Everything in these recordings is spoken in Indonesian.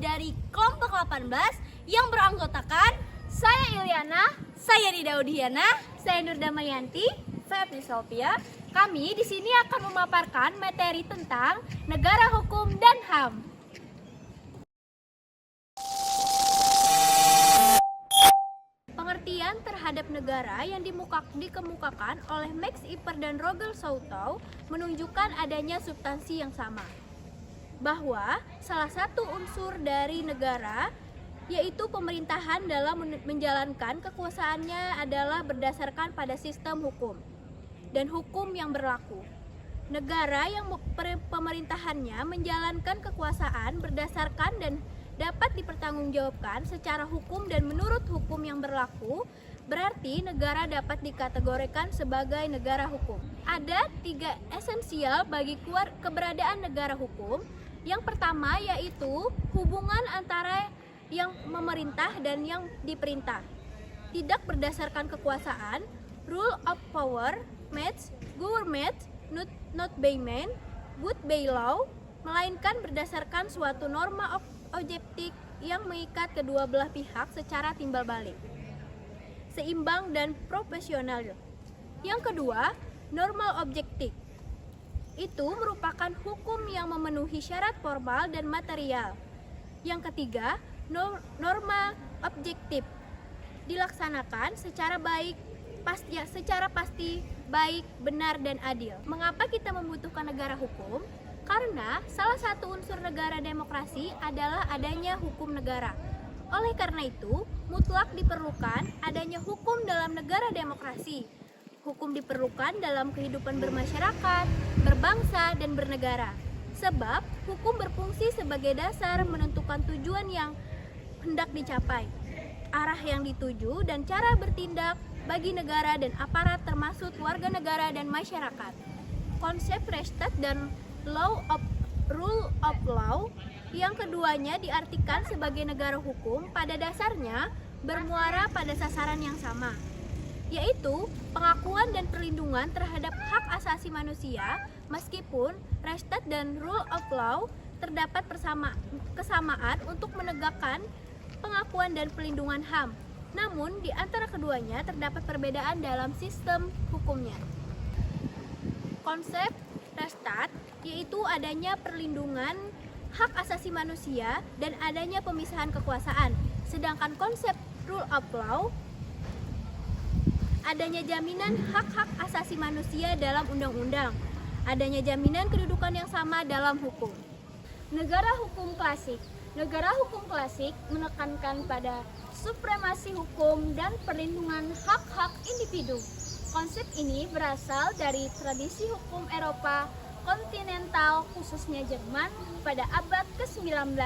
dari kelompok 18 yang beranggotakan Saya Ilyana, saya Nida Udiana. saya Nur Damayanti. Saya Prisopia. Kami di sini akan memaparkan materi tentang negara hukum dan HAM. Pengertian terhadap negara yang dikemukakan oleh Max Iper dan Roger Souto menunjukkan adanya substansi yang sama, bahwa salah satu unsur dari negara yaitu pemerintahan dalam menjalankan kekuasaannya adalah berdasarkan pada sistem hukum dan hukum yang berlaku. Negara yang pemerintahannya menjalankan kekuasaan berdasarkan dan dapat dipertanggungjawabkan secara hukum dan menurut hukum yang berlaku, berarti negara dapat dikategorikan sebagai negara hukum. Ada 3 esensial bagi keberadaan negara hukum. Yang pertama yaitu hubungan antara yang memerintah dan yang diperintah. Tidak berdasarkan kekuasaan, rule of power, match, government, not by man, good by law, melainkan berdasarkan suatu norma objektif yang mengikat kedua belah pihak secara timbal balik, seimbang dan profesional. Yang kedua, normal objektif. Itu merupakan hukum yang memenuhi syarat formal dan material. Yang ketiga, norma objektif dilaksanakan secara pasti, baik, benar, dan adil. Mengapa kita membutuhkan negara hukum? Karena salah satu unsur negara demokrasi adalah adanya hukum negara. Oleh karena itu, mutlak diperlukan adanya hukum dalam negara demokrasi. Hukum diperlukan dalam kehidupan bermasyarakat, berbangsa, dan bernegara. Sebab hukum berfungsi sebagai dasar menentukan tujuan yang hendak dicapai, arah yang dituju, dan cara bertindak bagi negara dan aparat termasuk warga negara dan masyarakat. Konsep Rechtsstaat dan rule of law yang keduanya diartikan sebagai negara hukum pada dasarnya bermuara pada sasaran yang sama, yaitu pengakuan dan perlindungan terhadap hak asasi manusia. Meskipun Rechtsstaat dan rule of law terdapat kesamaan untuk menegakkan pengakuan dan pelindungan HAM, namun di antara keduanya terdapat perbedaan dalam sistem hukumnya. Konsep Rechtsstaat yaitu adanya perlindungan hak asasi manusia dan adanya pemisahan kekuasaan, sedangkan konsep rule of law adanya jaminan hak-hak asasi manusia dalam undang-undang, adanya jaminan kedudukan yang sama dalam hukum. Negara hukum klasik. Negara hukum klasik menekankan pada supremasi hukum dan perlindungan hak-hak individu. Konsep ini berasal dari tradisi hukum Eropa kontinental, khususnya Jerman pada abad ke-19,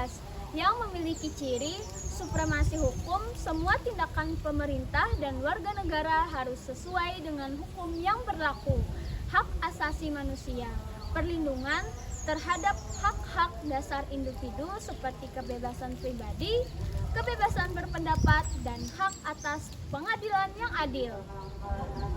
yang memiliki ciri supremasi hukum. Semua tindakan pemerintah dan warga negara harus sesuai dengan hukum yang berlaku. Hak asasi manusia, perlindungan terhadap hak-hak dasar individu seperti kebebasan pribadi, kebebasan berpendapat, dan hak atas pengadilan yang adil.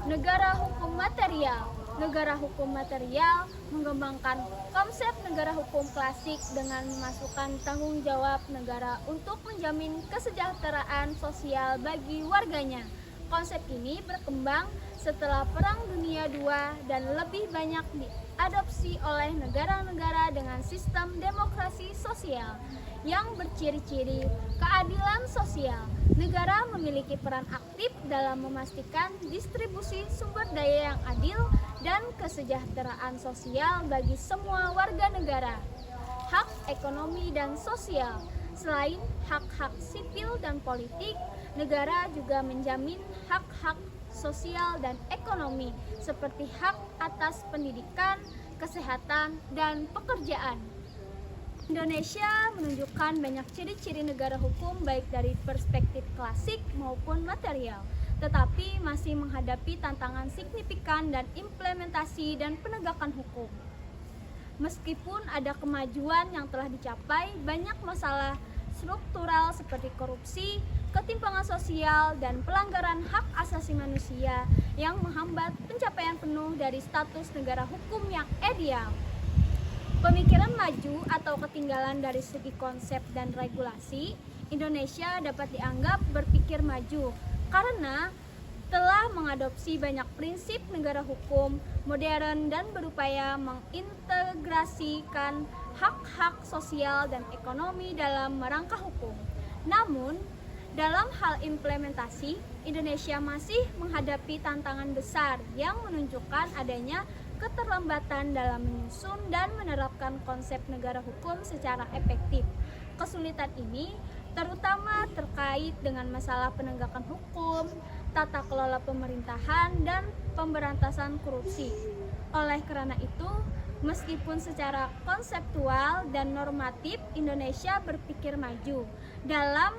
Negara hukum material. Negara hukum material mengembangkan konsep negara hukum klasik dengan memasukkan tanggung jawab negara untuk menjamin kesejahteraan sosial bagi warganya. Konsep ini berkembang setelah Perang Dunia II dan lebih banyak diadopsi oleh negara-negara dengan sistem demokrasi sosial yang berciri-ciri keadilan sosial. Negara memiliki peran aktif dalam memastikan distribusi sumber daya yang adil dan kesejahteraan sosial bagi semua warga negara. Hak ekonomi dan sosial. Selain hak-hak sipil dan politik, negara juga menjamin hak-hak sosial dan ekonomi seperti hak atas pendidikan, kesehatan, dan pekerjaan. Indonesia menunjukkan banyak ciri-ciri negara hukum baik dari perspektif klasik maupun material, tetapi masih menghadapi tantangan signifikan dan implementasi dan penegakan hukum. Meskipun ada kemajuan yang telah dicapai, banyak masalah struktural seperti korupsi, ketimpangan sosial, dan pelanggaran hak asasi manusia yang menghambat pencapaian penuh dari status negara hukum yang ideal. Pemikiran maju atau ketinggalan dari segi konsep dan regulasi, Indonesia dapat dianggap berpikir maju karena telah mengadopsi banyak prinsip negara hukum modern dan berupaya mengintegrasikan hak-hak sosial dan ekonomi dalam rangka hukum. Namun, dalam hal implementasi, Indonesia masih menghadapi tantangan besar yang menunjukkan adanya keterlambatan dalam menyusun dan menerapkan konsep negara hukum secara efektif. Kesulitan ini terutama terkait dengan masalah penegakan hukum, tata kelola pemerintahan, dan pemberantasan korupsi. Oleh karena itu, meskipun secara konseptual dan normatif Indonesia berpikir maju, dalam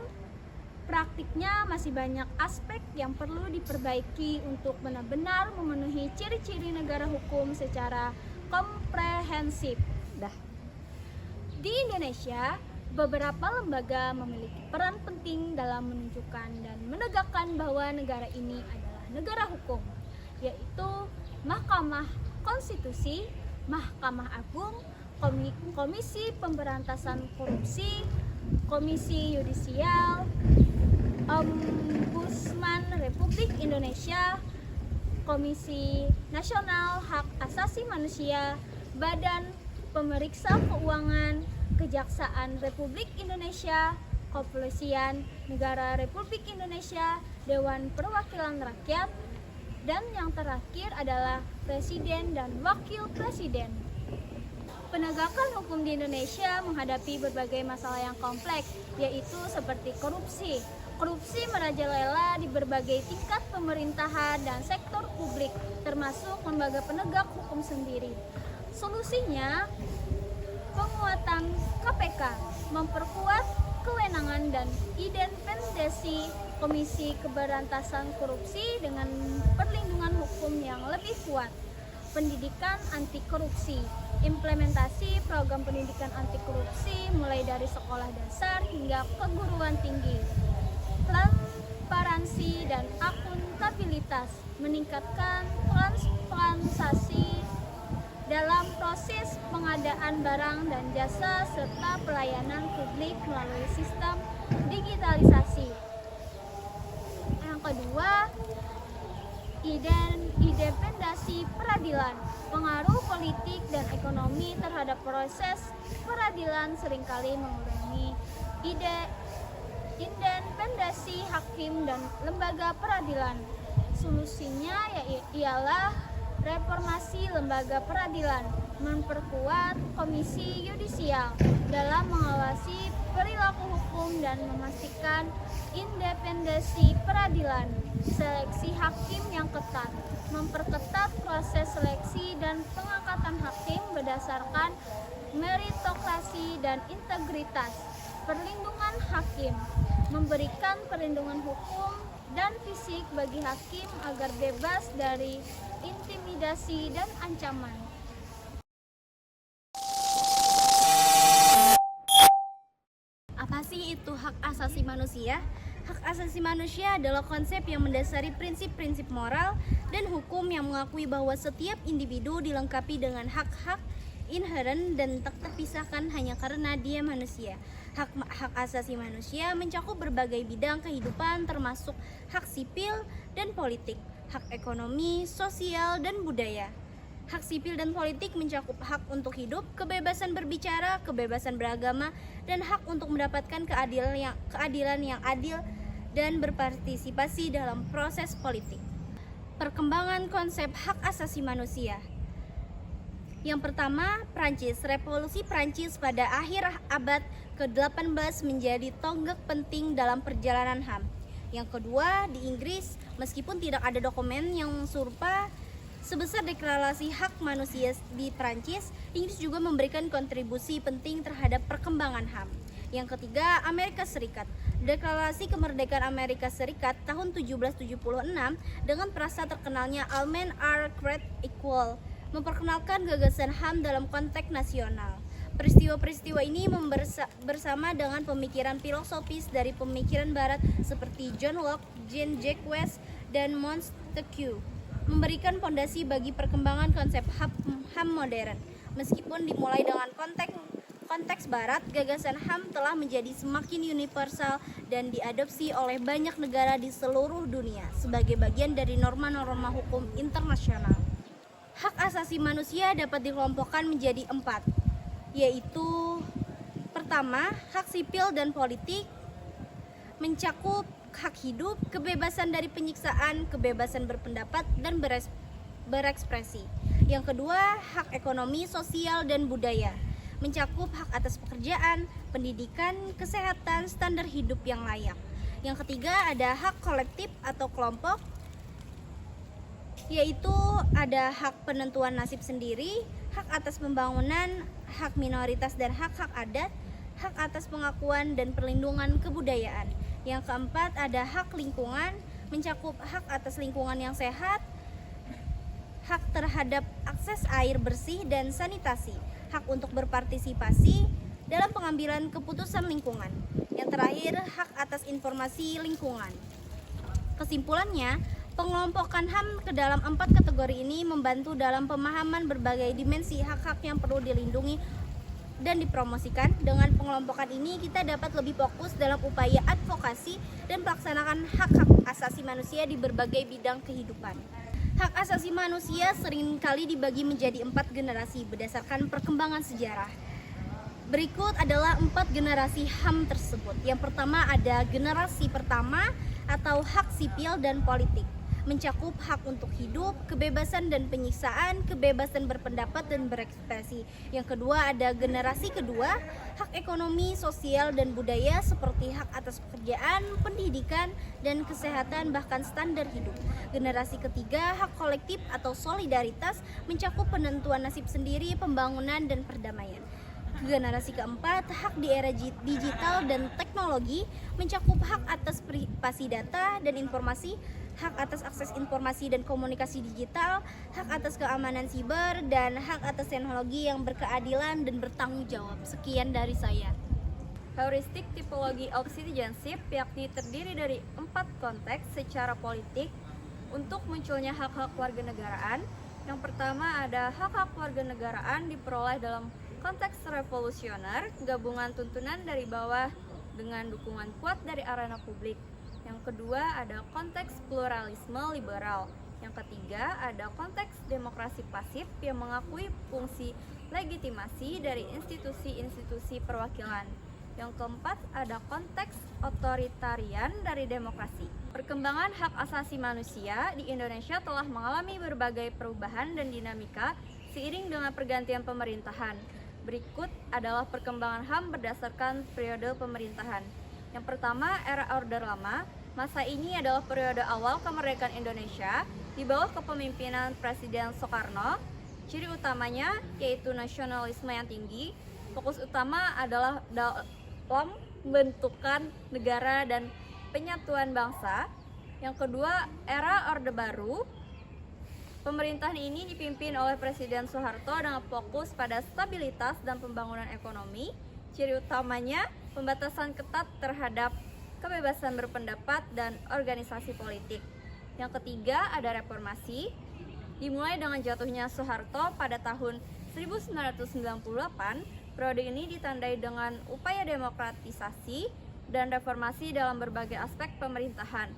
praktiknya masih banyak aspek yang perlu diperbaiki untuk benar-benar memenuhi ciri-ciri negara hukum secara komprehensif. Di Indonesia, beberapa lembaga memiliki peran penting dalam menunjukkan dan menegakkan bahwa negara ini adalah negara hukum, yaitu Mahkamah Konstitusi, Mahkamah Agung, Komisi Pemberantasan Korupsi, Komisi Yudisial, Ombudsman Republik Indonesia, Komisi Nasional Hak Asasi Manusia, Badan Pemeriksa Keuangan, Kejaksaan Republik Indonesia, Kepolisian Negara Republik Indonesia, Dewan Perwakilan Rakyat, dan yang terakhir adalah Presiden dan Wakil Presiden. Penegakan hukum di Indonesia menghadapi berbagai masalah yang kompleks, yaitu seperti korupsi. Korupsi merajalela di berbagai tingkat pemerintahan dan sektor publik, termasuk lembaga penegak hukum sendiri. Solusinya, penguatan KPK, memperkuat kewenangan dan independensi Komisi Pemberantasan Korupsi dengan perlindungan hukum yang lebih kuat. Pendidikan anti korupsi, implementasi program pendidikan anti korupsi mulai dari sekolah dasar hingga perguruan tinggi. Transparansi dan akuntabilitas, meningkatkan transparansi dalam proses pengadaan barang dan jasa serta pelayanan publik melalui sistem digitalisasi. Yang kedua, independensi peradilan. Pengaruh politik dan ekonomi terhadap proses peradilan seringkali mengurangi independensi hakim dan lembaga peradilan. Solusinya ialah reformasi lembaga peradilan, memperkuat Komisi Yudisial dalam mengawasi perilaku hukum dan memastikan independensi peradilan, seleksi hakim yang ketat, memperketat proses seleksi dan pengangkatan hakim berdasarkan meritokrasi dan integritas, perlindungan hakim, memberikan perlindungan hukum dan fisik bagi hakim agar bebas dari intimidasi dan ancaman. Apa sih itu hak asasi manusia? Hak asasi manusia adalah konsep yang mendasari prinsip-prinsip moral dan hukum yang mengakui bahwa setiap individu dilengkapi dengan hak-hak inheren dan tak terpisahkan hanya karena dia manusia. Hak asasi manusia mencakup berbagai bidang kehidupan termasuk hak sipil dan politik, hak ekonomi, sosial, dan budaya. Hak sipil dan politik mencakup hak untuk hidup, kebebasan berbicara, kebebasan beragama, dan hak untuk mendapatkan keadilan yang adil dan berpartisipasi dalam proses politik. Perkembangan konsep hak asasi manusia. Yang pertama, Prancis. Revolusi Prancis pada akhir abad ke-18 menjadi tonggak penting dalam perjalanan HAM. Yang kedua, di Inggris, meskipun tidak ada dokumen yang serupa sebesar deklarasi hak manusia di Prancis, Inggris juga memberikan kontribusi penting terhadap perkembangan HAM. Yang ketiga, Amerika Serikat. Deklarasi kemerdekaan Amerika Serikat tahun 1776 dengan frasa terkenalnya All men are created equal memperkenalkan gagasan HAM dalam konteks nasional. Peristiwa-peristiwa ini bersama dengan pemikiran filosofis dari pemikiran barat seperti John Locke, Jean-Jacques, dan Montesquieu memberikan fondasi bagi perkembangan konsep HAM modern. Meskipun dimulai dengan konteks barat, gagasan HAM telah menjadi semakin universal dan diadopsi oleh banyak negara di seluruh dunia sebagai bagian dari norma-norma hukum internasional. Hak asasi manusia dapat dikelompokkan menjadi 4, yaitu pertama, hak sipil dan politik, mencakup hak hidup, kebebasan dari penyiksaan, kebebasan berpendapat dan berekspresi. Yang kedua, hak ekonomi, sosial, dan budaya, mencakup hak atas pekerjaan, pendidikan, kesehatan, standar hidup yang layak. Yang ketiga, ada hak kolektif atau kelompok, yaitu ada hak penentuan nasib sendiri, hak atas pembangunan, hak minoritas dan hak-hak adat, hak atas pengakuan dan perlindungan kebudayaan. Yang keempat, ada hak lingkungan, mencakup hak atas lingkungan yang sehat, hak terhadap akses air bersih dan sanitasi, hak untuk berpartisipasi dalam pengambilan keputusan lingkungan. Yang terakhir, hak atas informasi lingkungan. Kesimpulannya, pengelompokan HAM ke dalam 4 kategori ini membantu dalam pemahaman berbagai dimensi hak-hak yang perlu dilindungi dan dipromosikan. Dengan pengelompokan ini kita dapat lebih fokus dalam upaya advokasi dan melaksanakan hak-hak asasi manusia di berbagai bidang kehidupan. Hak asasi manusia seringkali dibagi menjadi 4 generasi berdasarkan perkembangan sejarah. Berikut adalah 4 generasi HAM tersebut. Yang pertama ada generasi pertama atau hak sipil dan politik, mencakup hak untuk hidup, kebebasan dan penyiksaan, kebebasan berpendapat dan berekspresi. Yang kedua ada generasi kedua, hak ekonomi, sosial dan budaya seperti hak atas pekerjaan, pendidikan dan kesehatan bahkan standar hidup. Generasi ketiga, hak kolektif atau solidaritas, mencakup penentuan nasib sendiri, pembangunan dan perdamaian. Generasi keempat, hak di era digital dan teknologi, mencakup hak atas privasi data dan informasi, hak atas akses informasi dan komunikasi digital, hak atas keamanan siber, dan hak atas teknologi yang berkeadilan dan bertanggung jawab. Sekian dari saya. Heuristik tipologi of citizenship yakni terdiri dari 4 konteks secara politik untuk munculnya hak-hak warganegaraan. Yang pertama ada hak-hak warganegaraan diperoleh dalam konteks revolusioner, gabungan tuntunan dari bawah dengan dukungan kuat dari arena publik. Yang kedua ada konteks pluralisme liberal. Yang ketiga ada konteks demokrasi pasif yang mengakui fungsi legitimasi dari institusi-institusi perwakilan. Yang keempat ada konteks otoritarian dari demokrasi. Perkembangan hak asasi manusia di Indonesia telah mengalami berbagai perubahan dan dinamika seiring dengan pergantian pemerintahan. Berikut adalah perkembangan HAM berdasarkan periode pemerintahan. Yang pertama, era Orde Lama. Masa ini adalah periode awal kemerdekaan Indonesia di bawah kepemimpinan Presiden Soekarno. Ciri utamanya yaitu nasionalisme yang tinggi. Fokus utama adalah dalam pembentukan negara dan penyatuan bangsa. Yang kedua, era Orde Baru. Pemerintahan ini dipimpin oleh Presiden Soeharto dengan fokus pada stabilitas dan pembangunan ekonomi. Ciri utamanya pembatasan ketat terhadap kebebasan berpendapat dan organisasi politik. Yang ketiga ada reformasi. Dimulai dengan jatuhnya Soeharto pada tahun 1998, periode ini ditandai dengan upaya demokratisasi dan reformasi dalam berbagai aspek pemerintahan.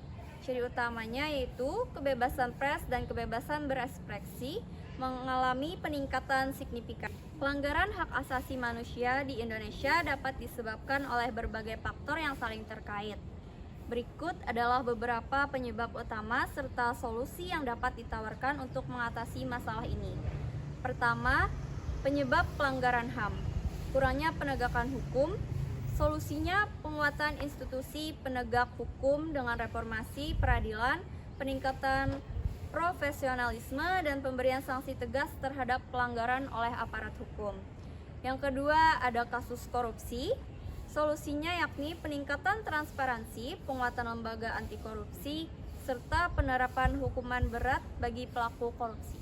Ciri utamanya yaitu kebebasan pers dan kebebasan berekspresi mengalami peningkatan signifikan. Pelanggaran hak asasi manusia di Indonesia dapat disebabkan oleh berbagai faktor yang saling terkait. Berikut adalah beberapa penyebab utama serta solusi yang dapat ditawarkan untuk mengatasi masalah ini. Pertama, penyebab pelanggaran HAM. Kurangnya penegakan hukum. Solusinya penguatan institusi penegak hukum dengan reformasi peradilan, peningkatan profesionalisme dan pemberian sanksi tegas terhadap pelanggaran oleh aparat hukum. Yang kedua ada kasus korupsi. Solusinya yakni peningkatan transparansi, penguatan lembaga anti korupsi, serta penerapan hukuman berat bagi pelaku korupsi.